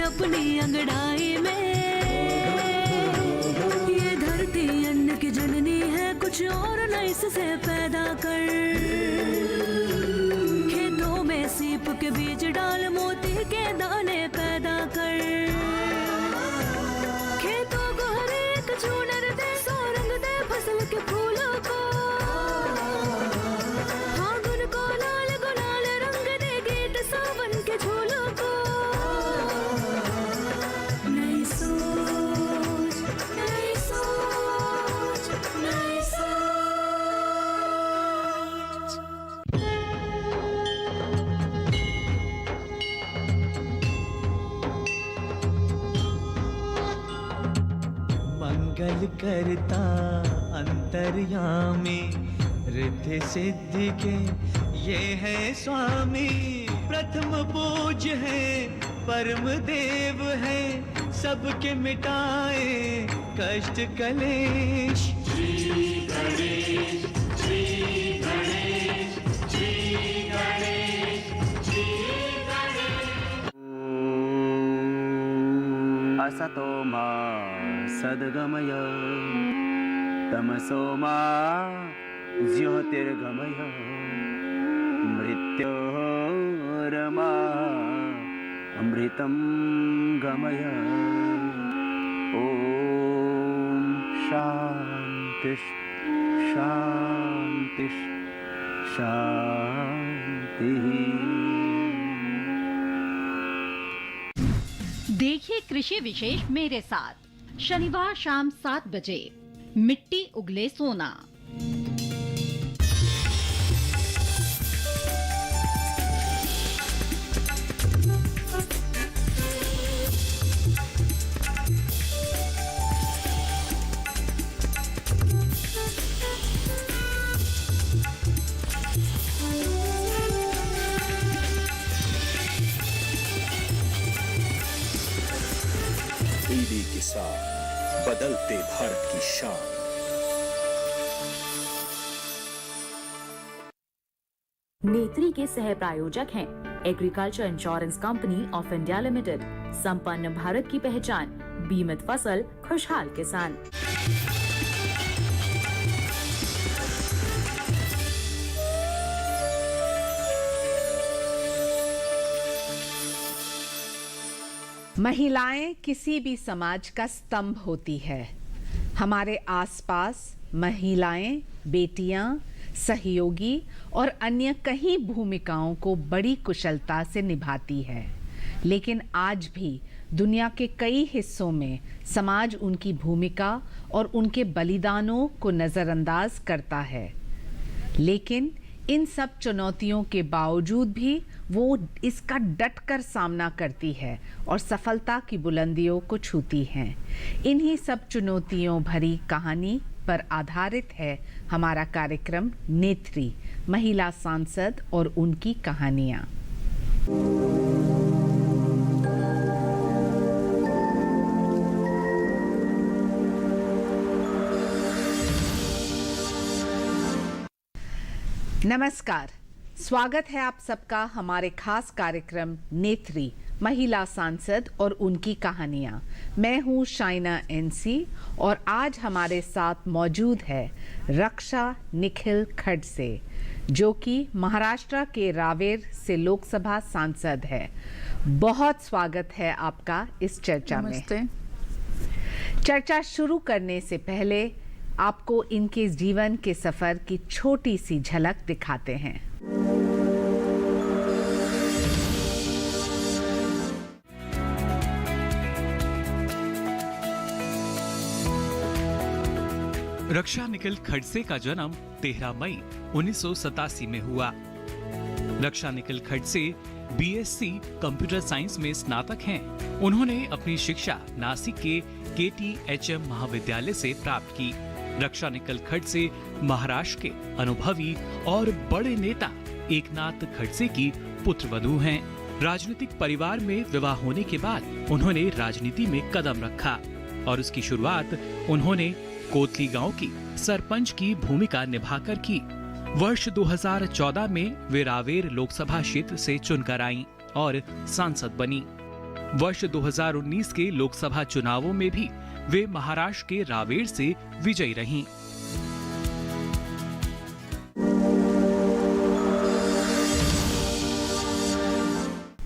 अपनी अंगड़ाई में। ये धरती अन्न की जननी है, कुछ और न इससे पैदा कर। खेतों में सीप के बीज डाल, मोती के दाने पैदा कर। खेतों को हर एक चूनर दे, सौ रंग दे फसल के फूलों को। फागुन को लाल गुलाल रंग दे, गीत सावन के झूलों को। नई सोच, नई सोच, नई सोच। मंगल करता अंतर्यामी, रिद्धि सिद्धि के ये है स्वामी। प्रथम पूज्य है, परम देव है, सबके मिटाए कष्ट कलेश। श्री गणेश, श्री गणेश, श्री गणेश, श्री गणेश। असतो मा सद्गमय, तमसो मा ज्योतिर्गमय, मृत्योर्मा अमृतं गमय। ओम शांति शांति शांति। देखिए कृषि विशेष मेरे साथ शनिवार शाम 7 बजे, मिट्टी उगले सोना। टीवी के साथ बदलते भारत की शान। नेत्री के सह प्रायोजक हैं agriculture insurance company of India limited. संपन्न भारत की पहचान, बीमित फसल, खुशहाल किसान। महिलाएं किसी भी समाज का स्तंभ होती है। हमारे आसपास महिलाएं, बेटियां, सहयोगी और अन्य कई भूमिकाओं को बड़ी कुशलता से निभाती है। लेकिन आज भी दुनिया के कई हिस्सों में समाज उनकी भूमिका और उनके बलिदानों को नज़रअंदाज करता है। लेकिन इन सब चुनौतियों के बावजूद भी वो इसका डटकर सामना करती है और सफलता की बुलंदियों को छूती हैं। इन्हीं सब चुनौतियों भरी कहानी पर आधारित है हमारा कार्यक्रम नेत्री, महिला सांसद और उनकी कहानियाँ। नमस्कार, स्वागत है आप सबका हमारे खास कार्यक्रम नेत्री, महिला सांसद और उनकी कहानियाँ। मैं हूँ शाइना एनसी और आज हमारे साथ मौजूद है रक्षा निखिल खडसे, जो कि महाराष्ट्र के रावेर से लोकसभा सांसद है। बहुत स्वागत है आपका इस चर्चा में। चर्चा शुरू करने से पहले आपको इनके जीवन के सफर की छोटी सी झलक दिखाते हैं। रक्षा निखिल खडसे का जन्म 13 मई 1987 में हुआ। Raksha Nikhil Khadse BSc computer science में स्नातक हैं। उन्होंने अपनी शिक्षा नासिक के KTHM महाविद्यालय से प्राप्त की। रक्षा निखिल खडसे महाराष्ट्र के अनुभवी और बड़े नेता एकनाथ खडसे की पुत्रवधू हैं। राजनीतिक परिवार में विवाह होने के बाद उन्होंने राजनीति में कदम रखा और उसकी शुरुआत उन्होंने कोतली गांव की सरपंच की भूमिका निभाकर की। वर्ष 2014 में वे रावेर लोकसभा क्षेत्र से चुनकर आईं और सांसद बनी। वर्ष 2019 के लोकसभा चुनावों में भी वे महाराष्ट्र के रावेर से विजयी रहीं।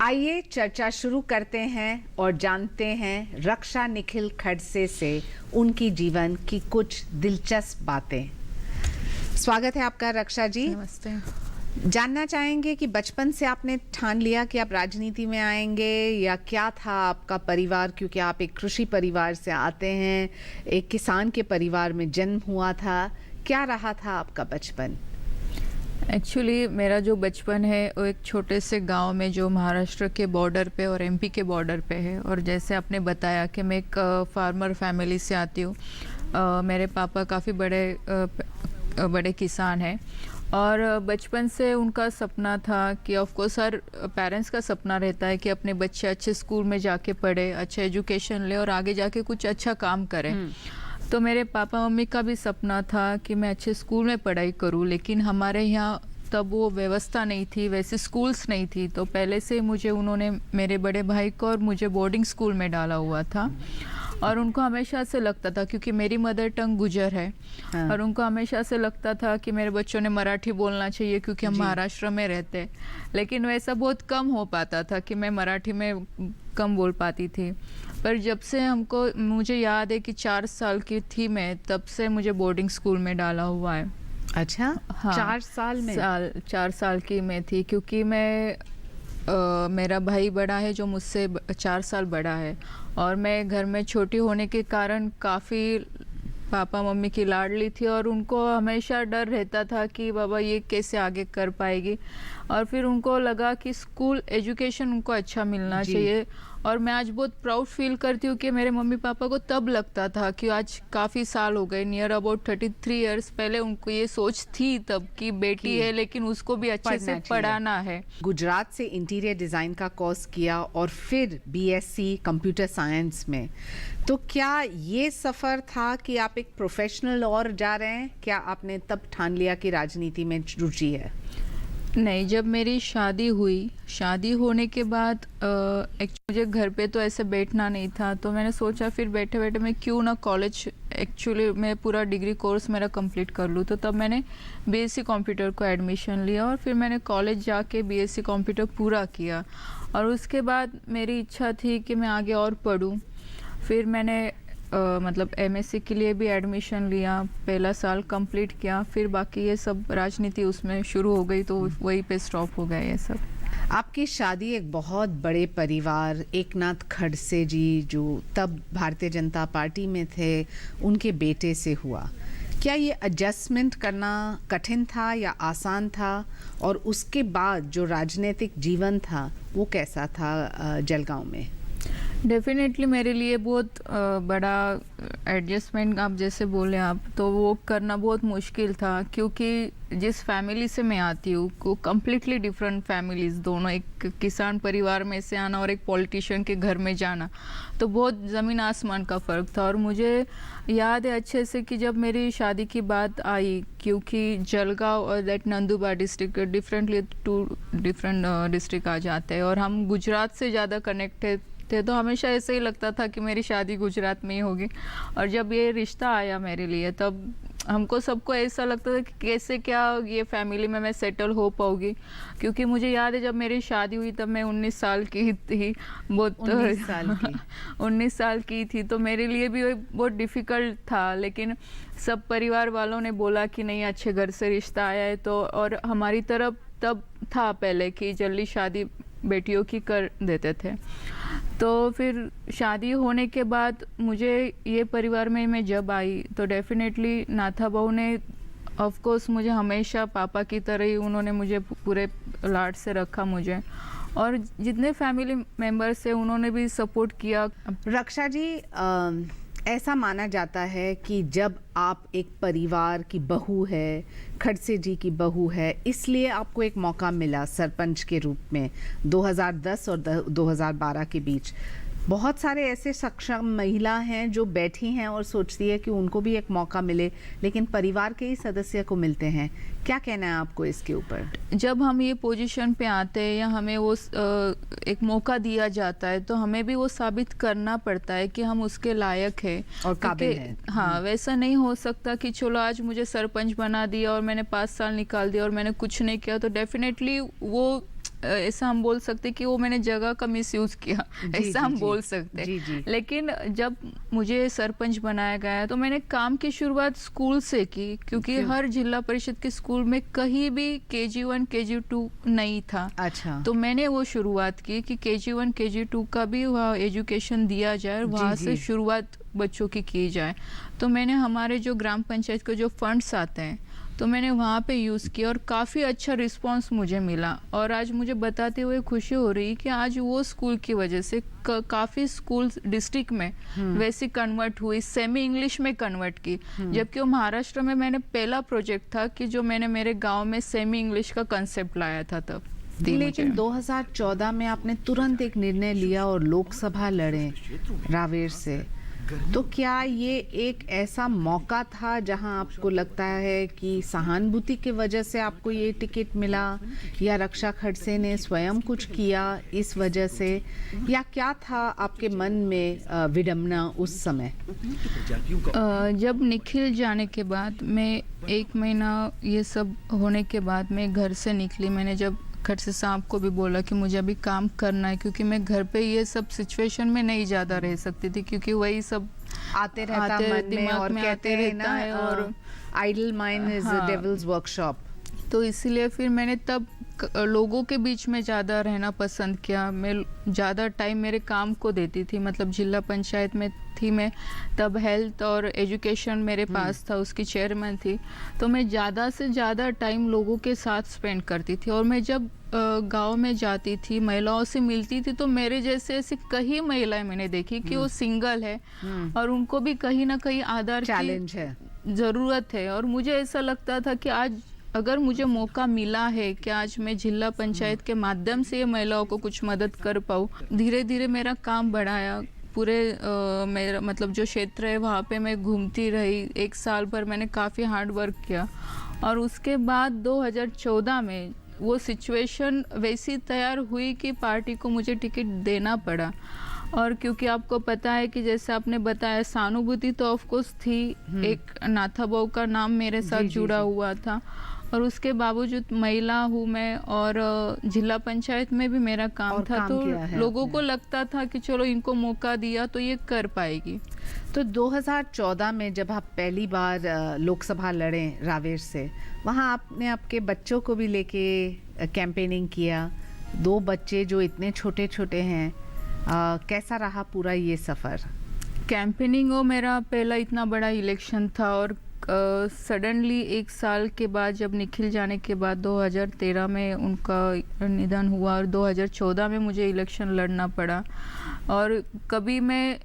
आइए चर्चा शुरू करते हैं और जानते हैं रक्षा निखिल खड़से से उनकी जीवन की कुछ दिलचस्प बातें। स्वागत है आपका रक्षा जी। नमस्ते। जानना चाहेंगे कि बचपन से आपने ठान लिया कि आप राजनीति में आएंगे, या क्या था आपका परिवार, क्योंकि आप एक कृषि परिवार से आते हैं, एक किसान के परिवार में जन्म हुआ था, क्या रहा था आपका बचपन? एक्चुअली मेरा जो बचपन है वो एक छोटे से गांव में जो महाराष्ट्र के बॉर्डर पे और एमपी के बॉर्डर पे है। और जैसे आपने बताया कि मैं एक फार्मर फैमिली से आती हूँ। मेरे पापा काफ़ी बड़े किसान हैं और बचपन से उनका सपना था कि ऑफ कोर्स हर पेरेंट्स का सपना रहता है कि अपने बच्चे अच्छे स्कूल में जाके पढ़े, अच्छा एजुकेशन ले और आगे जाके कुछ अच्छा काम करें। तो मेरे पापा मम्मी का भी सपना था कि मैं अच्छे स्कूल में पढ़ाई करूं, लेकिन हमारे यहाँ तब वो व्यवस्था नहीं थी, वैसे स्कूल्स नहीं थी। तो पहले से मुझे उन्होंने, मेरे बड़े भाई को और मुझे बोर्डिंग स्कूल में डाला हुआ था। और उनको हमेशा से लगता था, क्योंकि मेरी मदर टंग गुजर है, और उनको हमेशा से लगता था कि मेरे बच्चों ने मराठी बोलना चाहिए क्योंकि हम महाराष्ट्र में रहते। लेकिन वैसा बहुत कम हो पाता था कि मैं मराठी में कम बोल पाती थी। पर जब से मुझे याद है कि 4 साल की थी मैं, तब से मुझे बोर्डिंग स्कूल में डाला हुआ है। अच्छा, हाँ, 4 साल में? 4 साल की मैं थी, क्योंकि मेरा भाई बड़ा है जो मुझसे 4 साल बड़ा है, और मैं घर में छोटी होने के कारण काफ़ी पापा मम्मी की लाडली थी और उनको हमेशा डर रहता था कि बाबा ये कैसे आगे कर पाएगी। और फिर उनको लगा कि स्कूल एजुकेशन उनको अच्छा मिलना चाहिए। और मैं आज बहुत प्राउड फील करती हूँ कि मेरे मम्मी पापा को तब लगता था कि आज काफ़ी साल हो गए, नियर अबाउट 33 इयर्स पहले उनको ये सोच थी तब कि बेटी है लेकिन उसको भी अच्छे से पढ़ाना है। गुजरात से इंटीरियर डिज़ाइन का कोर्स किया और फिर बीएससी कंप्यूटर साइंस में। तो क्या ये सफ़र था कि आप एक प्रोफेशनल और जा रहे हैं? क्या आपने तब ठान लिया कि राजनीति में रुचि है? नहीं, जब मेरी शादी होने के बाद मुझे घर पे तो ऐसे बैठना नहीं था, तो मैंने सोचा फिर बैठे बैठे मैं क्यों ना कॉलेज, एक्चुअली मैं पूरा डिग्री कोर्स मेरा कंप्लीट कर लूँ। तो तब मैंने बीएससी कंप्यूटर को एडमिशन लिया और फिर मैंने कॉलेज जाके बीएससी कंप्यूटर पूरा किया। और उसके बाद मेरी इच्छा थी कि मैं आगे और पढूं। फिर मैंने मतलब एमएससी के लिए भी एडमिशन लिया, पहला साल कंप्लीट किया, फिर बाकी ये सब राजनीति उसमें शुरू हो गई, तो वहीं पे स्टॉप हो गया ये सब। आपकी शादी एक बहुत बड़े परिवार एकनाथ खड़से जी, जो तब भारतीय जनता पार्टी में थे, उनके बेटे से हुआ। क्या ये एडजस्टमेंट करना कठिन था या आसान था? और उसके बाद जो राजनीतिक जीवन था वो कैसा था जलगांव में? डेफिनेटली मेरे लिए बहुत बड़ा एडजस्टमेंट, आप जैसे बोले आप, तो वो करना बहुत मुश्किल था, क्योंकि जिस फैमिली से मैं आती हूँ वो कम्प्लीटली डिफरेंट फैमिलीज दोनों, एक किसान परिवार में से आना और एक पॉलिटिशियन के घर में जाना, तो बहुत ज़मीन आसमान का फ़र्क था। और मुझे याद है अच्छे से कि जब मेरी शादी की बात आई, क्योंकि जलगांव और that Nandurbar district differently 2 different district आ जाते हैं, और हम गुजरात से ज़्यादा कनेक्टेड थे, तो हमेशा ऐसे ही लगता था कि मेरी शादी गुजरात में ही होगी। और जब ये रिश्ता आया मेरे लिए, तब हमको सबको ऐसा लगता था कि कैसे क्या ये फैमिली में मैं सेटल हो पाऊँगी, क्योंकि मुझे याद है जब मेरी शादी हुई तब मैं 19 साल की थी, बहुत 19 साल की 19 साल की थी, तो मेरे लिए भी बहुत डिफ़िकल्ट था। लेकिन सब परिवार वालों ने बोला कि नहीं, अच्छे घर से रिश्ता आया है, तो और हमारी तरफ तब था पहले कि जल्दी शादी बेटियों की कर देते थे। तो फिर शादी होने के बाद मुझे ये परिवार में मैं जब आई, तो डेफिनेटली नाथा बहू ने ऑफ कोर्स मुझे हमेशा पापा की तरह ही उन्होंने मुझे पूरे लाड से रखा मुझे, और जितने फैमिली मेंबर्स हैं उन्होंने भी सपोर्ट किया। रक्षा जी, ऐसा माना जाता है कि जब आप एक परिवार की बहू है, खड़से जी की बहू है, इसलिए आपको एक मौका मिला सरपंच के रूप में 2010 और 2012 के बीच। बहुत सारे ऐसे सक्षम महिला हैं जो बैठी हैं और सोचती है कि उनको भी एक मौका मिले, लेकिन परिवार के ही सदस्य को मिलते हैं। क्या कहना है आपको इसके ऊपर? जब हम ये पोजीशन पे आते हैं या हमें वो एक मौका दिया जाता है तो हमें भी वो साबित करना पड़ता है कि हम उसके लायक है और काबिल हैं। हाँ, वैसा नहीं हो सकता कि चलो आज मुझे सरपंच बना दिया और मैंने 5 साल निकाल दिया और मैंने कुछ नहीं किया, तो डेफिनेटली वो ऐसा हम बोल सकते कि वो मैंने जगह का मिसयूज किया, ऐसा हम बोल सकते। लेकिन जब मुझे सरपंच बनाया गया तो मैंने काम की शुरुआत स्कूल से की, क्योंकि हर जिला परिषद के स्कूल में कहीं भी KG1 KG2 नहीं था। अच्छा। तो मैंने वो शुरुआत की कि KG1 KG2 का भी वहाँ एजुकेशन दिया जाए, वहाँ से शुरुआत बच्चों की जाए। तो मैंने हमारे जो ग्राम पंचायत के जो फंड्स आते हैं तो मैंने वहाँ पे यूज़ किया और काफ़ी अच्छा रिस्पांस मुझे मिला। और आज मुझे बताते हुए खुशी हो रही कि आज वो स्कूल की वजह से काफ़ी स्कूल डिस्ट्रिक्ट में वैसी कन्वर्ट हुई, सेमी इंग्लिश में कन्वर्ट की। जबकि वो महाराष्ट्र में मैंने पहला प्रोजेक्ट था कि जो मैंने मेरे गाँव में सेमी इंग्लिश का कंसेप्ट लाया था तब। लेकिन 2014 में आपने तुरंत एक निर्णय लिया और लोकसभा लड़े रावेर से। तो क्या ये एक ऐसा मौका था जहां आपको लगता है कि सहानुभूति की वजह से आपको ये टिकट मिला, या रक्षा खड़से ने स्वयं कुछ किया इस वजह से, या क्या था आपके मन में विडंबना उस समय? जब निखिल जाने के बाद मैं 1 महीना ये सब होने के बाद मैं घर से निकली। मैंने जब खड़से साहब को भी बोला कि मुझे अभी काम करना है, क्योंकि मैं घर पे ये सब सिचुएशन में नहीं ज़्यादा रह सकती थी, क्योंकि वही सब आते रहता मन में और कहते हैं ना, और idle mind is the devil's workshop. तो इसीलिए फिर मैंने तब लोगों के बीच में ज़्यादा रहना पसंद किया। मैं ज़्यादा टाइम मेरे काम को देती थी, मतलब जिला पंचायत में थी मैं तब, हेल्थ और एजुकेशन मेरे पास था, उसकी चेयरमैन थी। तो मैं ज़्यादा से ज़्यादा टाइम लोगों के साथ स्पेंड करती थी। और मैं जब गांव में जाती थी, महिलाओं से मिलती थी, तो मेरे जैसे ऐसी कई महिलाएं मैंने देखी कि वो सिंगल है और उनको भी कहीं ना कहीं आधार चैलेंज है, ज़रूरत है। और मुझे ऐसा लगता था कि आज अगर मुझे मौका मिला है कि आज मैं जिला पंचायत के माध्यम से महिलाओं को कुछ मदद कर पाऊँ। धीरे धीरे मेरा काम बढ़ाया, पूरे मेरा मतलब जो क्षेत्र है वहाँ पे मैं घूमती रही। 1 साल भर मैंने काफ़ी हार्ड वर्क किया और उसके बाद 2014 में वो सिचुएशन वैसी तैयार हुई कि पार्टी को मुझे टिकट देना पड़ा। और क्योंकि आपको पता है कि जैसे आपने बताया, सहानुभूति तो ऑफ कोर्स थी, एक नाथाबाऊ का नाम मेरे साथ जुड़ा हुआ था, और उसके बावजूद महिला हूँ मैं और जिला पंचायत में भी मेरा काम था, तो लोगों को लगता था कि चलो इनको मौका दिया तो ये कर पाएगी। तो 2014 में जब आप पहली बार लोकसभा लड़े रावेर से, वहाँ आपने आपके बच्चों को भी लेके कैंपेनिंग किया। 2 बच्चे जो इतने छोटे छोटे हैं, कैसा रहा पूरा ये सफ़र? कैंपेनिंग वो मेरा पहला इतना बड़ा इलेक्शन था और सडनली 1 साल के बाद, जब निखिल जाने के बाद 2013 में उनका निधन हुआ और 2014 में मुझे इलेक्शन लड़ना पड़ा। और कभी मैं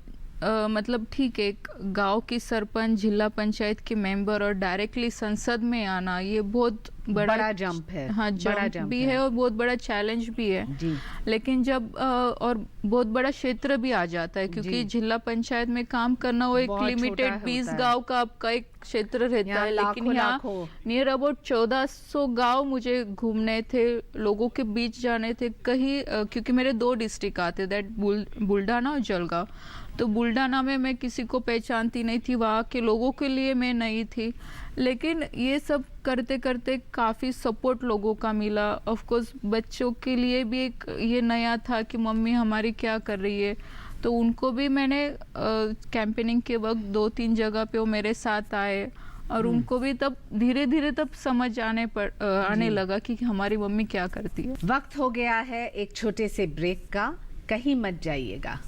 मतलब ठीक है, गांव की सरपंच, जिला पंचायत के मेंबर और डायरेक्टली संसद में आना, ये बहुत बड़ा जंप है। हाँ, जंप भी है और बहुत बड़ा चैलेंज भी है जी। लेकिन जब और बहुत बड़ा क्षेत्र भी आ जाता है, क्योंकि जिला पंचायत में काम करना वो एक लिमिटेड 20 गांव का आपका एक क्षेत्र रहता है, लेकिन यहाँ नियर अबाउट 1400 गांव मुझे घूमने थे, लोगों के बीच जाने थे कहीं, क्योंकि मेरे 2 डिस्ट्रिक्ट आते, दैट बुल्ढाना और जलगांव। तो बुल्ढाना में मैं किसी को पहचानती नहीं थी, वहाँ के लोगों के लिए मैं नहीं थी, लेकिन ये सब करते करते काफ़ी सपोर्ट लोगों का मिला। ऑफ कोर्स बच्चों के लिए भी एक ये नया था कि मम्मी हमारी क्या कर रही है, तो उनको भी मैंने कैंपेनिंग के वक्त 2-3 जगह पे वो मेरे साथ आए और उनको भी तब धीरे धीरे तब समझ आने लगा कि हमारी मम्मी क्या करती है। वक्त हो गया है एक छोटे से ब्रेक का, कहीं मत जाइएगा।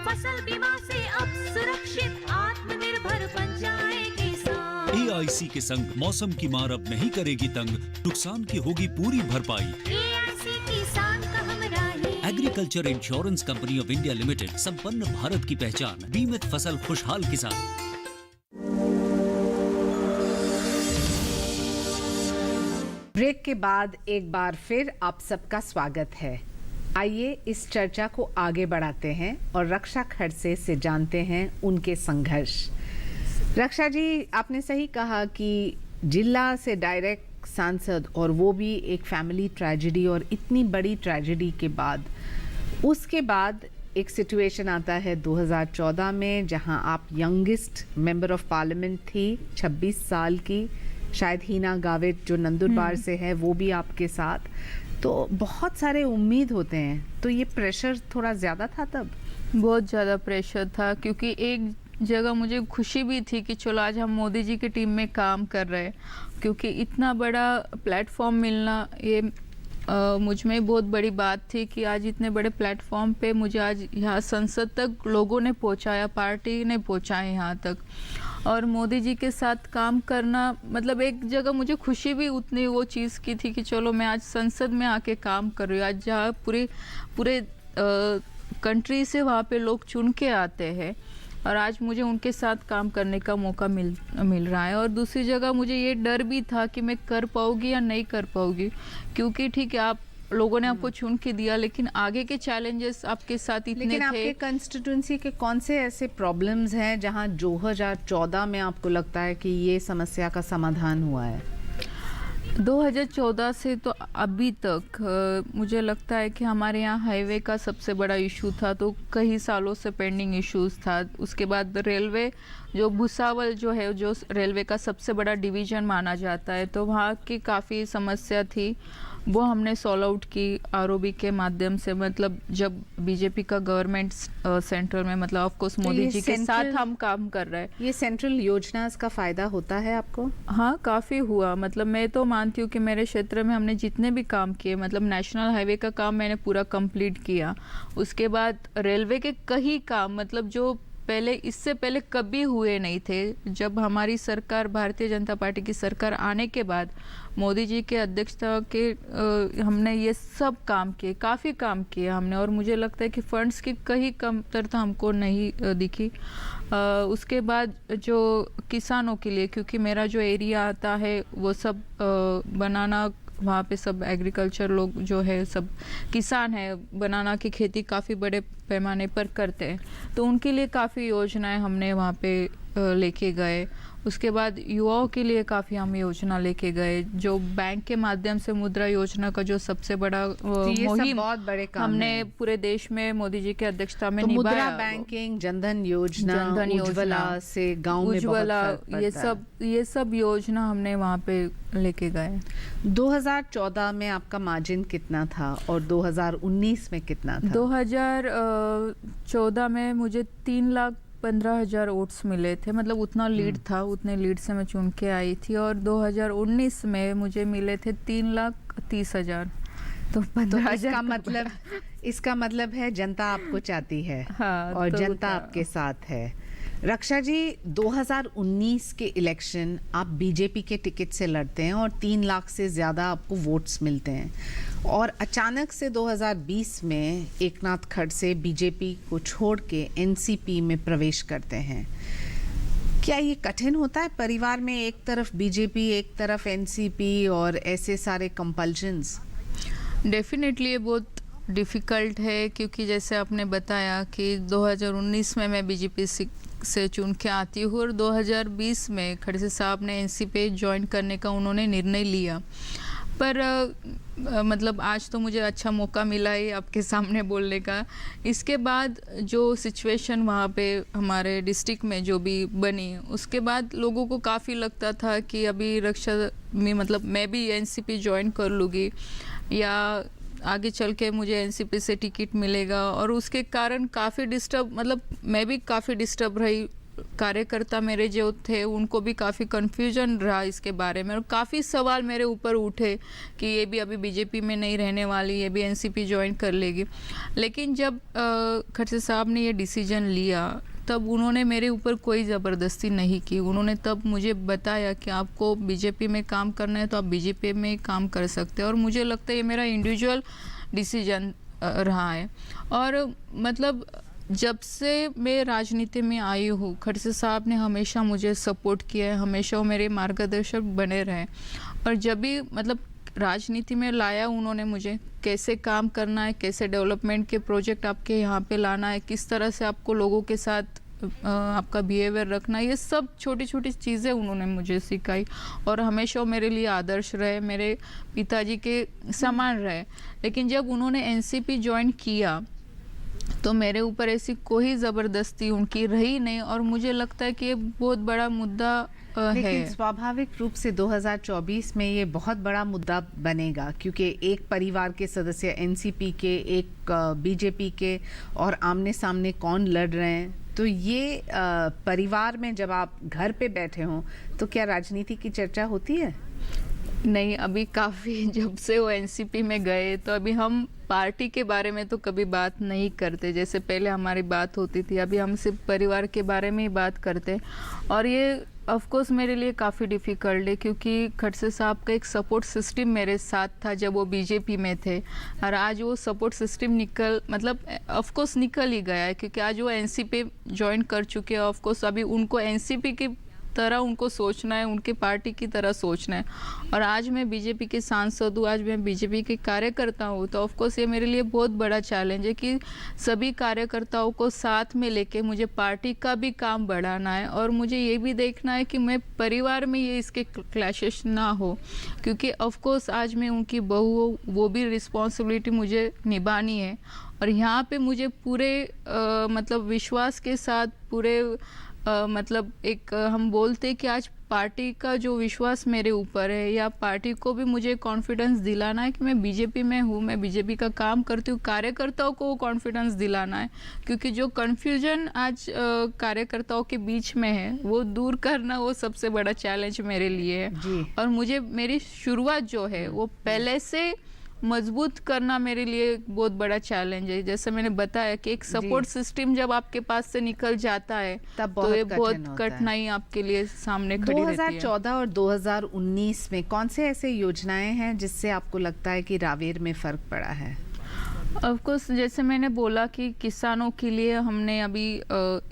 फसल बीमा से अब सुरक्षित आत्मनिर्भर बन जाए किसान। AIC के संग मौसम की मार अब नहीं करेगी तंग, नुकसान की होगी पूरी भरपाई। AIC किसान का हमराही। Agriculture insurance company of India limited, संपन्न भारत की पहचान, बीमित फसल खुशहाल किसान। ब्रेक के बाद एक बार फिर आप सबका स्वागत है। आइए इस चर्चा को आगे बढ़ाते हैं और रक्षा खड़से से जानते हैं उनके संघर्ष। रक्षा जी, आपने सही कहा कि जिला से डायरेक्ट सांसद, और वो भी एक फैमिली ट्रेजेडी, और इतनी बड़ी ट्रेजेडी के बाद उसके बाद एक सिचुएशन आता है 2014 में, जहां आप यंगेस्ट मेंबर ऑफ पार्लियामेंट थी, 26 साल की। शायद हीना गावित जो नंदुरबार से है वो भी आपके साथ। तो बहुत सारे उम्मीद होते हैं, तो ये प्रेशर थोड़ा ज़्यादा था तब? बहुत ज़्यादा प्रेशर था, क्योंकि एक जगह मुझे खुशी भी थी कि चलो आज हम मोदी जी की टीम में काम कर रहे हैं, क्योंकि इतना बड़ा प्लेटफॉर्म मिलना ये मुझ में बहुत बड़ी बात थी कि आज इतने बड़े प्लेटफॉर्म पे मुझे आज यहाँ संसद तक लोगों ने पहुँचाया, पार्टी ने पहुँचाया यहाँ तक। और मोदी जी के साथ काम करना, मतलब एक जगह मुझे खुशी भी उतनी वो चीज़ की थी कि चलो मैं आज संसद में आके काम कर रही हूँ। आज जहाँ पूरे कंट्री से वहाँ पे लोग चुन के आते हैं, और आज मुझे उनके साथ काम करने का मौका मिल रहा है। और दूसरी जगह मुझे ये डर भी था कि मैं कर पाऊँगी या नहीं कर पाऊँगी, क्योंकि ठीक है आप लोगों ने आपको चुन के दिया, लेकिन आगे के चैलेंजेस आपके साथ इतने थे। लेकिन आपके कंस्टिट्यूंसी के कौन से ऐसे प्रॉब्लम्स हैं जहां 2014 में आपको लगता है कि ये समस्या का समाधान हुआ है? 2014 से तो अभी तक मुझे लगता है कि हमारे यहाँ हाईवे का सबसे बड़ा इशू था, तो कई सालों से पेंडिंग इश्यूज था। उसके बाद रेलवे, जो भुसावल जो है, जो रेलवे का सबसे बड़ा डिवीज़न माना जाता है, तो वहाँ की काफ़ी समस्या थी, वो हमने सॉल्व आउट की आरओबी के माध्यम से। मतलब जब बीजेपी का गवर्नमेंट सेंट्रल में, मतलब ऑफ कोर्स मोदी जी के साथ हम काम कर रहे हैं। ये सेंट्रल योजनास का फ़ायदा होता है आपको? हाँ, काफ़ी हुआ। मतलब मैं तो मानती हूँ कि मेरे क्षेत्र में हमने जितने भी काम किए, मतलब नेशनल हाईवे का काम मैंने पूरा कंप्लीट किया। उसके बाद रेलवे के कई काम, मतलब जो इससे पहले कभी हुए नहीं थे। जब हमारी सरकार, भारतीय जनता पार्टी की सरकार आने के बाद, मोदी जी के अध्यक्षता के हमने ये सब काम किए, काफ़ी काम किए हमने। और मुझे लगता है कि फंड्स की कहीं कमतरता हमको नहीं दिखी। उसके बाद जो किसानों के लिए, क्योंकि मेरा जो एरिया आता है वो सब बनाना, वहाँ पे सब एग्रीकल्चर लोग जो है सब किसान है, बनाना की खेती काफ़ी बड़े पैमाने पर करते हैं, तो उनके लिए काफ़ी योजनाएं हमने वहाँ पे लेके गए। उसके बाद युवाओं के लिए काफ़ी हम योजना लेके गए, जो बैंक के माध्यम से मुद्रा योजना का जो सबसे बड़ा मुहिम बहुत बड़े काम हमने पूरे देश में मोदी जी की अध्यक्षता में तो निभाया। मुद्रा बैंकिंग, जनधन योजना, उज्ज्वला से गांव में उज्ज्वला, बहुत फर्क पड़ता है। ये सब योजना हमने वहाँ पे लेके गए। 2014 में आपका मार्जिन कितना था और 2019 में कितना था? 2014 में मुझे 3,15,000 वोट्स मिले थे, मतलब उतना लीड था, उतने लीड से मैं चुन के आई थी। और 2019 में मुझे मिले थे 3,30,000। तो 15,000 इसका मतलब है जनता आपको चाहती है। हाँ, और तो जनता आपके साथ है। रक्षा जी, 2019 के इलेक्शन आप बीजेपी के टिकट से लड़ते हैं और 3 लाख से ज़्यादा आपको वोट्स मिलते हैं, और अचानक से 2020 में एकनाथ खड़से बीजेपी को छोड़ के एनसीपी में प्रवेश करते हैं। क्या ये कठिन होता है परिवार में, एक तरफ बीजेपी, एक तरफ एनसीपी, और ऐसे सारे कंपल्शंस? डेफिनेटली ये बहुत डिफ़िकल्ट है, क्योंकि जैसे आपने बताया कि 2019 में मैं बीजेपी से चुन के आती हूँ, और 2020 में खड़से साहब ने एनसीपी ज्वाइन करने का उन्होंने निर्णय लिया। पर मतलब आज तो मुझे अच्छा मौका मिला है आपके सामने बोलने का। इसके बाद जो सिचुएशन वहाँ पे हमारे डिस्ट्रिक्ट में जो भी बनी, उसके बाद लोगों को काफ़ी लगता था कि अभी रक्षा में, मतलब मैं भी एनसीपी ज्वाइन कर लूँगी या आगे चल के मुझे एनसीपी से टिकट मिलेगा, और उसके कारण काफ़ी डिस्टर्ब, मतलब मैं भी काफ़ी डिस्टर्ब रही। कार्यकर्ता मेरे जो थे उनको भी काफ़ी कन्फ्यूजन रहा इसके बारे में, और काफ़ी सवाल मेरे ऊपर उठे कि ये भी अभी बीजेपी में नहीं रहने वाली, ये भी एनसीपी ज्वाइन कर लेगी। लेकिन जब खड़से साहब ने ये डिसीजन लिया, तब उन्होंने मेरे ऊपर कोई ज़बरदस्ती नहीं की। उन्होंने तब मुझे बताया कि आपको बीजेपी में काम करना है तो आप बीजेपी में काम कर सकते हैं, और मुझे लगता है ये मेरा इंडिविजुअल डिसीजन रहा है। और मतलब जब से मैं राजनीति में आई हूँ, खड़से साहब ने हमेशा मुझे सपोर्ट किया है, हमेशा वो मेरे मार्गदर्शक बने रहे। और जब भी मतलब राजनीति में लाया उन्होंने मुझे, कैसे काम करना है, कैसे डेवलपमेंट के प्रोजेक्ट आपके यहाँ पे लाना है, किस तरह से आपको लोगों के साथ आपका बिहेवियर रखना, ये सब छोटी छोटी चीज़ें उन्होंने मुझे सिखाई और हमेशा वो मेरे लिए आदर्श रहे, मेरे पिताजी के समान रहे। लेकिन जब उन्होंने एनसीपी ज्वाइन किया तो मेरे ऊपर ऐसी कोई ज़बरदस्ती उनकी रही नहीं और मुझे लगता है कि ये बहुत बड़ा मुद्दा लेकिन है। स्वाभाविक रूप से 2024 में ये बहुत बड़ा मुद्दा बनेगा, क्योंकि एक परिवार के सदस्य एनसीपी के, एक बीजेपी के, और आमने सामने कौन लड़ रहे हैं। तो ये परिवार में जब आप घर पे बैठे हों तो क्या राजनीति की चर्चा होती है? नहीं, अभी काफ़ी जब से वो एनसीपी में गए तो अभी हम पार्टी के बारे में तो कभी बात नहीं करते, जैसे पहले हमारी बात होती थी। अभी हम सिर्फ परिवार के बारे में ही बात करते और ये ऑफ कोर्स मेरे लिए काफ़ी डिफ़िकल्ट है, क्योंकि खड़से साहब का एक सपोर्ट सिस्टम मेरे साथ था जब वो बीजेपी में थे और आज वो सपोर्ट सिस्टम ऑफ कोर्स निकल ही गया है, क्योंकि आज वो एनसीपी ज्वाइन कर चुके हैं। ऑफ कोर्स अभी उनको एनसीपी की तरह उनको सोचना है, उनके पार्टी की तरह सोचना है। और आज मैं बीजेपी के सांसद हूँ, आज मैं बीजेपी के कार्यकर्ता हूँ, तो ऑफ कोर्स ये मेरे लिए बहुत बड़ा चैलेंज है कि सभी कार्यकर्ताओं को साथ में लेके मुझे पार्टी का भी काम बढ़ाना है और मुझे ये भी देखना है कि मैं परिवार में ये इसके क्लैशेस ना हो, क्योंकि ऑफ कोर्स आज मैं उनकी बहू हूँ, वो भी रिस्पॉन्सिबिलिटी मुझे निभानी है और यहाँ पे मुझे पूरे विश्वास के साथ पूरे एक हम बोलते कि आज पार्टी का जो विश्वास मेरे ऊपर है या पार्टी को भी मुझे कॉन्फिडेंस दिलाना है कि मैं बीजेपी में हूँ, मैं बीजेपी का काम करती हूँ। कार्यकर्ताओं को वो कॉन्फिडेंस दिलाना है, क्योंकि जो कन्फ्यूजन आज कार्यकर्ताओं के बीच में है वो दूर करना वो सबसे बड़ा चैलेंज मेरे लिए है। और मुझे मेरी शुरुआत जो है वो पहले से मजबूत करना मेरे लिए बहुत बड़ा चैलेंज है। जैसे मैंने बताया कि एक सपोर्ट सिस्टम जब आपके पास से निकल जाता है तो ये बहुत कठिनाई आपके लिए सामने खड़ी रहती है। 2014 और 2019 में कौन से ऐसे योजनाएं हैं जिससे आपको लगता है कि रावेर में फर्क पड़ा है? ऑफ कोर्स जैसे मैंने बोला कि किसानों के लिए हमने अभी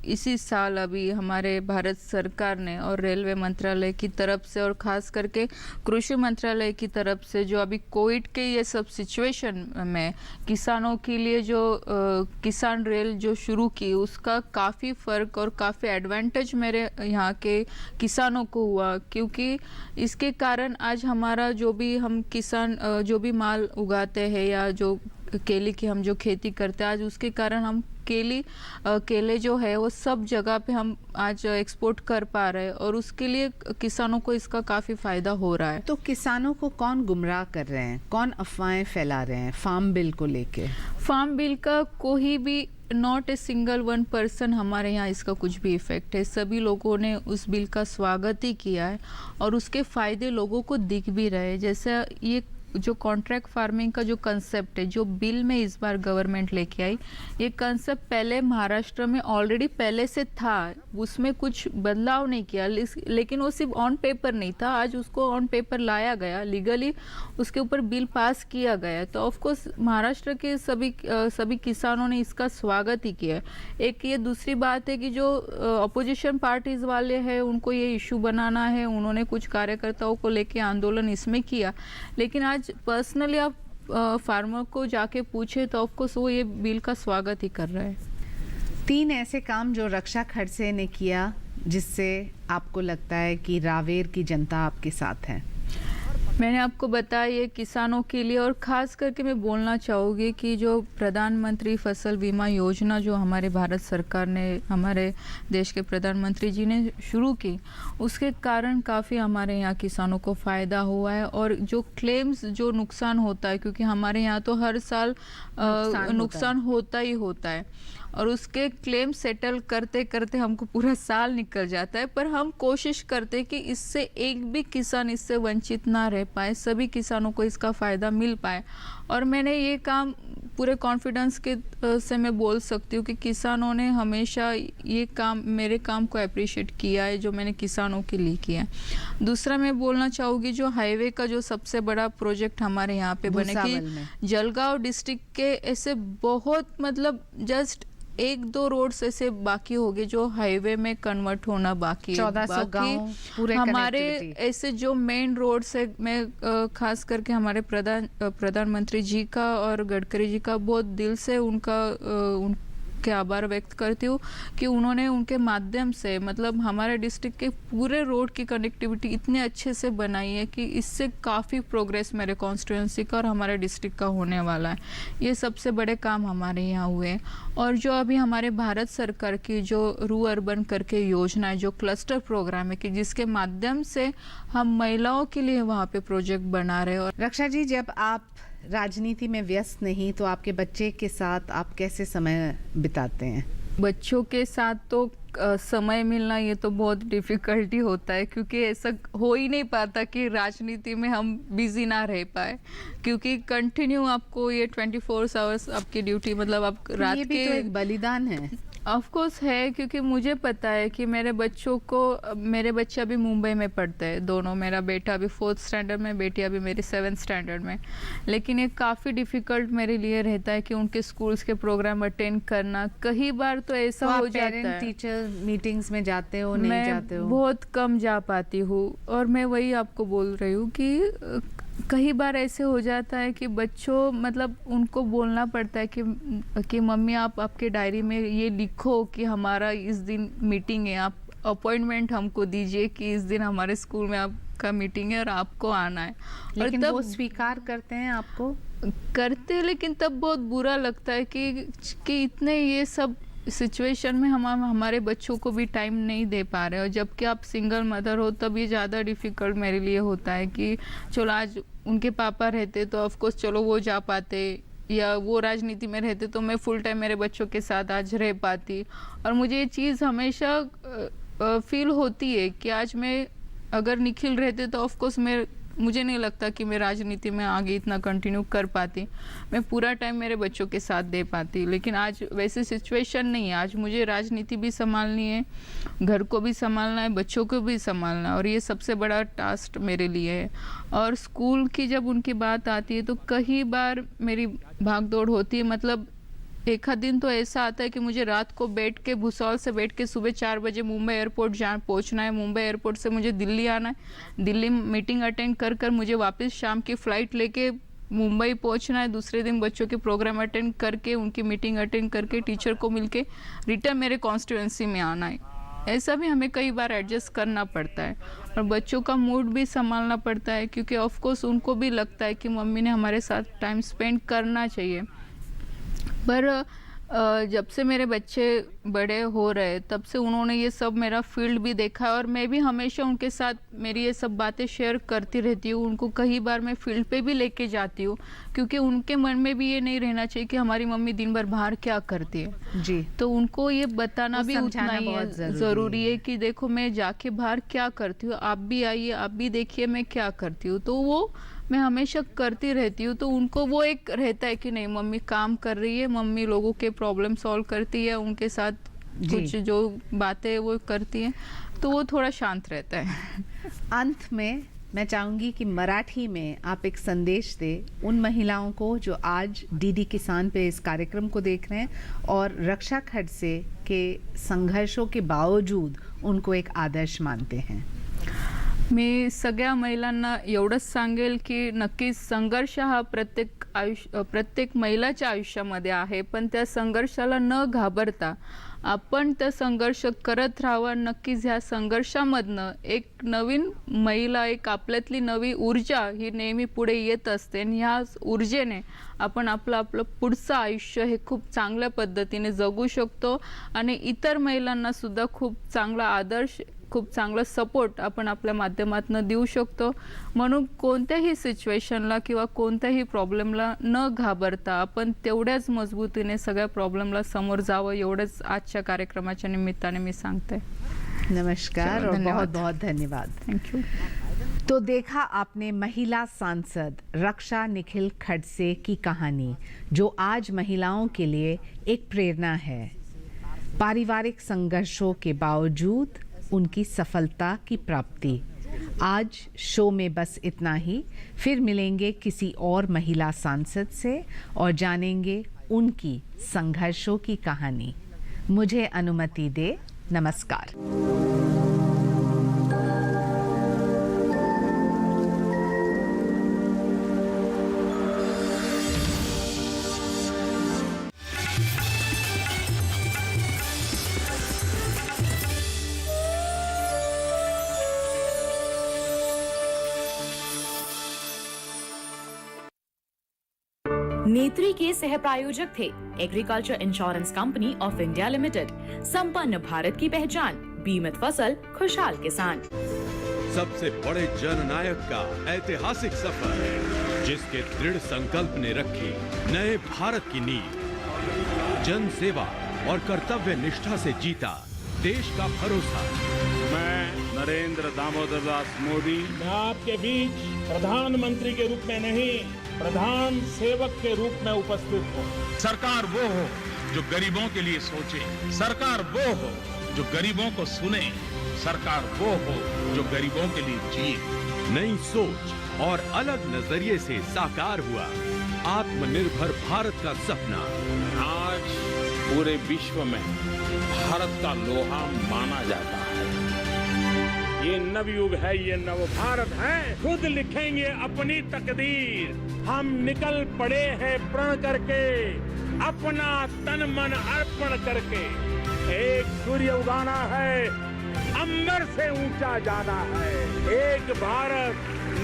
इसी साल अभी हमारे भारत सरकार ने और रेलवे मंत्रालय की तरफ से और ख़ास करके कृषि मंत्रालय की तरफ से जो अभी कोविड के ये सब सिचुएशन में किसानों के लिए जो किसान रेल जो शुरू की उसका काफ़ी फ़र्क और काफ़ी एडवांटेज मेरे यहाँ के किसानों को हुआ, क्योंकि इसके कारण आज हमारा जो भी हम किसान जो भी माल उगाते हैं या जो केले की हम जो खेती करते हैं आज उसके कारण हम केले जो है वो सब जगह पे हम आज एक्सपोर्ट कर पा रहे हैं और उसके लिए किसानों को इसका काफ़ी फ़ायदा हो रहा है। तो किसानों को कौन गुमराह कर रहे हैं, कौन अफवाहें फैला रहे हैं फार्म बिल को लेके? फार्म बिल का कोई भी not a single one person हमारे यहाँ इसका कुछ भी इफेक्ट है। सभी लोगों ने उस बिल का स्वागत ही किया है और उसके फ़ायदे लोगों को दिख भी रहे। जैसे ये जो कॉन्ट्रैक्ट फार्मिंग का जो कंसेप्ट है जो बिल में इस बार गवर्नमेंट लेके आई, ये कंसेप्ट पहले महाराष्ट्र में ऑलरेडी पहले से था, उसमें कुछ बदलाव नहीं किया, लेकिन वो सिर्फ ऑन पेपर नहीं था, आज उसको ऑन पेपर लाया गया, लीगली उसके ऊपर बिल पास किया गया। तो ऑफ कोर्स महाराष्ट्र के सभी किसानों ने इसका स्वागत ही किया। एक ये दूसरी बात है कि जो अपोजिशन पार्टीज वाले हैं उनको ये इशू बनाना है, उन्होंने कुछ कार्यकर्ताओं को लेके आंदोलन इसमें किया, लेकिन आज पर्सनली आप फार्मर को जाके पूछे तो ऑफकोर्स वो ये बिल का स्वागत ही कर रहे हैं। 3 ऐसे काम जो रक्षा खड़से ने किया जिससे आपको लगता है कि रावेर की जनता आपके साथ है? मैंने आपको बताया ये किसानों के लिए, और ख़ास करके मैं बोलना चाहूँगी कि जो प्रधानमंत्री फसल बीमा योजना जो हमारे भारत सरकार ने हमारे देश के प्रधानमंत्री जी ने शुरू की, उसके कारण काफ़ी हमारे यहाँ किसानों को फ़ायदा हुआ है। और जो क्लेम्स जो नुकसान होता है, क्योंकि हमारे यहाँ तो हर साल नुकसान होता ही होता है और उसके क्लेम सेटल करते करते हमको पूरा साल निकल जाता है, पर हम कोशिश करते कि इससे एक भी किसान इससे वंचित ना रह पाए, सभी किसानों को इसका फ़ायदा मिल पाए। और मैंने ये काम पूरे कॉन्फिडेंस के से मैं बोल सकती हूँ कि किसानों ने हमेशा ये काम मेरे काम को अप्रिशिएट किया है जो मैंने किसानों के लिए किया है। दूसरा मैं बोलना चाहूँगी जो हाईवे का जो सबसे बड़ा प्रोजेक्ट हमारे यहाँ पे बने कि जलगांव डिस्ट्रिक्ट के ऐसे बहुत जस्ट 1-2 रोड्स ऐसे बाकी हो गए जो हाईवे में कन्वर्ट होना बाकी है। 1400 गांव पूरे हमारे connectivity। ऐसे जो मेन रोड्स है, मैं खास करके हमारे प्रधानमंत्री जी का और गडकरी जी का बहुत दिल से उनके आभार व्यक्त करती हूँ कि उन्होंने उनके माध्यम से मतलब हमारे डिस्ट्रिक्ट के पूरे रोड की कनेक्टिविटी इतने अच्छे से बनाई है कि इससे काफ़ी प्रोग्रेस मेरे कॉन्स्टिट्यूंसी का और हमारे डिस्ट्रिक्ट का होने वाला है। ये सबसे बड़े काम हमारे यहाँ हुए हैं। और जो अभी हमारे भारत सरकार की जो रू अर्बन करके योजना है, जो क्लस्टर प्रोग्राम है कि जिसके माध्यम से हम महिलाओं के लिए वहाँ पे प्रोजेक्ट बना रहे हैं। और रक्षा जी, जब आप राजनीति में व्यस्त नहीं तो आपके बच्चे के साथ आप कैसे समय बिताते हैं? बच्चों के साथ तो समय मिलना ये तो बहुत डिफ़िकल्टी होता है, क्योंकि ऐसा हो ही नहीं पाता कि राजनीति में हम बिजी ना रह पाए, क्योंकि कंटिन्यू आपको ये 24 आवर्स आपकी ड्यूटी, मतलब आप रात ये भी के तो एक बलिदान है। ऑफ कोर्स है, क्योंकि मुझे पता है कि मेरे बच्चे अभी मुंबई में पढ़ते हैं दोनों। मेरा बेटा अभी 4th स्टैंडर्ड में, बेटी अभी मेरी 7th स्टैंडर्ड में। लेकिन ये काफ़ी डिफ़िकल्ट मेरे लिए रहता है कि उनके स्कूल्स के प्रोग्राम अटेंड करना। कई बार तो ऐसा हो जाता है, टीचर मीटिंग्स में जाते हो, नहीं जाते हो? बहुत कम जा पाती हूँ। और मैं वही आपको बोल रही हूँ कि कई बार ऐसे हो जाता है कि बच्चों मतलब उनको बोलना पड़ता है कि मम्मी आप आपके डायरी में ये लिखो कि हमारा इस दिन मीटिंग है, आप अपॉइंटमेंट हमको दीजिए कि इस दिन हमारे स्कूल में आपका मीटिंग है और आपको आना है। लेकिन और तब वो स्वीकार करते हैं आपको? करते हैं, लेकिन तब बहुत बुरा लगता है कि इतने ये सब सिचुएशन में हम हमारे बच्चों को भी टाइम नहीं दे पा रहे। और जबकि आप सिंगल मदर हो तब ये ज़्यादा डिफ़िकल्ट मेरे लिए होता है कि चलो आज उनके पापा रहते तो ऑफ कोर्स चलो वो जा पाते, या वो राजनीति में रहते तो मैं फुल टाइम मेरे बच्चों के साथ आज रह पाती। और मुझे ये चीज़ हमेशा फील होती है कि आज मैं अगर निखिल रहते तो ऑफ कोर्स मुझे नहीं लगता कि मैं राजनीति में आगे इतना कंटिन्यू कर पाती, मैं पूरा टाइम मेरे बच्चों के साथ दे पाती। लेकिन आज वैसी सिचुएशन नहीं है। आज मुझे राजनीति भी संभालनी है, घर को भी संभालना है, बच्चों को भी संभालना है, और ये सबसे बड़ा टास्क मेरे लिए है। और स्कूल की जब उनकी बात आती है तो कई बार मेरी भाग दौड़ होती है। मतलब एक आध दिन तो ऐसा आता है कि मुझे रात को भुसावल से बैठ के सुबह 4 बजे मुंबई एयरपोर्ट पहुंचना है। मुंबई एयरपोर्ट से मुझे दिल्ली आना है, दिल्ली मीटिंग अटेंड कर मुझे वापस शाम की फ़्लाइट लेके मुंबई पहुंचना है। दूसरे दिन बच्चों के प्रोग्राम अटेंड करके, उनकी मीटिंग अटेंड करके, टीचर को मिलके रिटर्न मेरे कॉन्स्टिट्यूंसी में आना है। ऐसा भी हमें कई बार एडजस्ट करना पड़ता है और बच्चों का मूड भी संभालना पड़ता है, क्योंकि ऑफ कोर्स उनको भी लगता है कि मम्मी ने हमारे साथ टाइम स्पेंड करना चाहिए। पर जब से मेरे बच्चे बड़े हो रहे तब से उन्होंने ये सब मेरा फील्ड भी देखा है, और मैं भी हमेशा उनके साथ मेरी ये सब बातें शेयर करती रहती हूँ। उनको कई बार मैं फील्ड पे भी लेके जाती हूँ, क्योंकि उनके मन में भी ये नहीं रहना चाहिए कि हमारी मम्मी दिन भर बाहर क्या करती है जी। तो उनको ये बताना भी उतना ही बहुत ज़रूरी है कि देखो मैं जाके बाहर क्या करती हूँ, आप भी आइए, आप भी देखिए मैं क्या करती हूँ। तो वो मैं हमेशा करती रहती हूँ। तो उनको वो एक रहता है कि नहीं मम्मी काम कर रही है, मम्मी लोगों के प्रॉब्लम सॉल्व करती है, उनके साथ कुछ जो बातें वो करती है, तो वो थोड़ा शांत रहता है। अंत में मैं चाहूँगी कि मराठी में आप एक संदेश दें उन महिलाओं को जो आज डीडी किसान पे इस कार्यक्रम को देख रहे हैं और रक्षा खडसे के संघर्षों के बावजूद उनको एक आदर्श मानते हैं। मी सगळ्या महिलांना एवढंच सांगेल की नक्कीच संघर्ष हा प्रत्येक महिलाच्या आयुष्यामध्ये आहे, पण त्या संघर्षाला न घाबरता आपण त्या संघर्ष करत राहावा। नक्कीच ह्या संघर्षामधनं एक नवीन महिला, एक आपल्यातली नवी ऊर्जा ही नेहमी पुढे येत असते आणि ह्या ऊर्जेने आपण आपलं पुढचं आयुष्य हे खूप चांगल्या पद्धतीने जगू शकतो आणि इतर महिलांना सुद्धा खूप चांगला आदर्श, खूप चांगला सपोर्ट आपण आपल्या माध्यमातून देऊ शकतो। म्हणून कोणत्याही सिच्युएशनला किंवा कोणत्याही प्रॉब्लेमला न घाबरता आपण तेवढ्याच मजबूतीने सगळ्या प्रॉब्लेमला समोर जावं, एवढंच आजच्या कार्यक्रमाच्या निमित्ताने मी सांगते। नमस्कार और बहुत बहुत धन्यवाद। Thank you. तो देखा आपने महिला सांसद रक्षा निखिल खडसे की कहानी, जो आज महिलाओं के लिए एक प्रेरणा है। पारिवारिक संघर्षों के बावजूद उनकी सफलता की प्राप्ति। आज शो में बस इतना ही, फिर मिलेंगे किसी और महिला सांसद से और जानेंगे उनकी संघर्षों की कहानी। मुझे अनुमति दे। नमस्कार। नेत्री के सह प्रायोजक थे agriculture insurance company of India limited, संपन्न भारत की पहचान, बीमित फसल, खुशहाल किसान। सबसे बड़े जननायक का ऐतिहासिक सफर, जिसके दृढ़ संकल्प ने रखी नए भारत की नींव। जन सेवा और कर्तव्य निष्ठा से जीता देश का भरोसा। मैं नरेंद्र दामोदर दास मोदी आपके बीच प्रधानमंत्री के रूप में नहीं, प्रधान सेवक के रूप में उपस्थित हूँ। सरकार वो हो जो गरीबों के लिए सोचे, सरकार वो हो जो गरीबों को सुने, सरकार वो हो जो गरीबों के लिए जिए। नई सोच और अलग नजरिए से साकार हुआ आत्मनिर्भर भारत का सपना। आज पूरे विश्व में भारत का लोहा माना जाता है। ये नवयुग है, ये नव भारत है। खुद लिखेंगे अपनी तकदीर। हम निकल पड़े हैं प्रण करके, अपना तन मन अर्पण करके। एक सूर्य उगाना है, अंबर से ऊंचा जाना है, एक भारत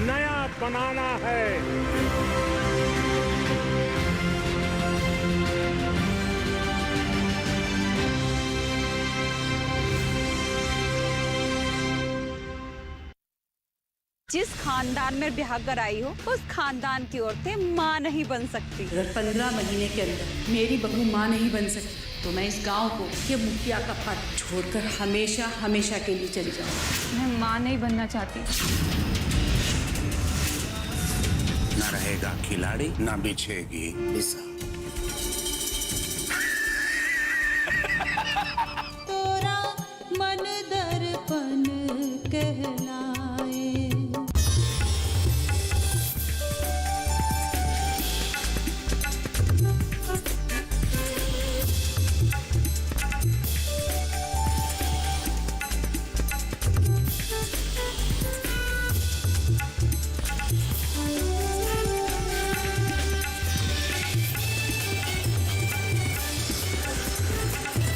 नया बनाना है। जिस खानदान में ब्याह कराई हो, उस खानदान की औरतें माँ नहीं बन सकती। अगर 15 महीने के अंदर मेरी बहू माँ नहीं बन सकती तो मैं इस गांव को ये मुखिया का पद छोड़कर हमेशा हमेशा के लिए चली जाऊँ। मैं माँ नहीं बनना चाहती। ना रहेगा खिलाड़ी, ना बिछेगी बिसा। तोरा मन दर्पण कहलाए।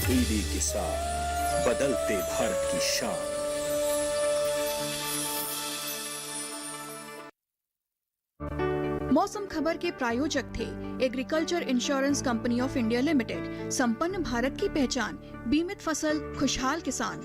ईडी किसान, बदलते भारत की शान। मौसम खबर के प्रायोजक थे agriculture insurance company of India limited, संपन्न भारत की पहचान, बीमित फसल, खुशहाल किसान।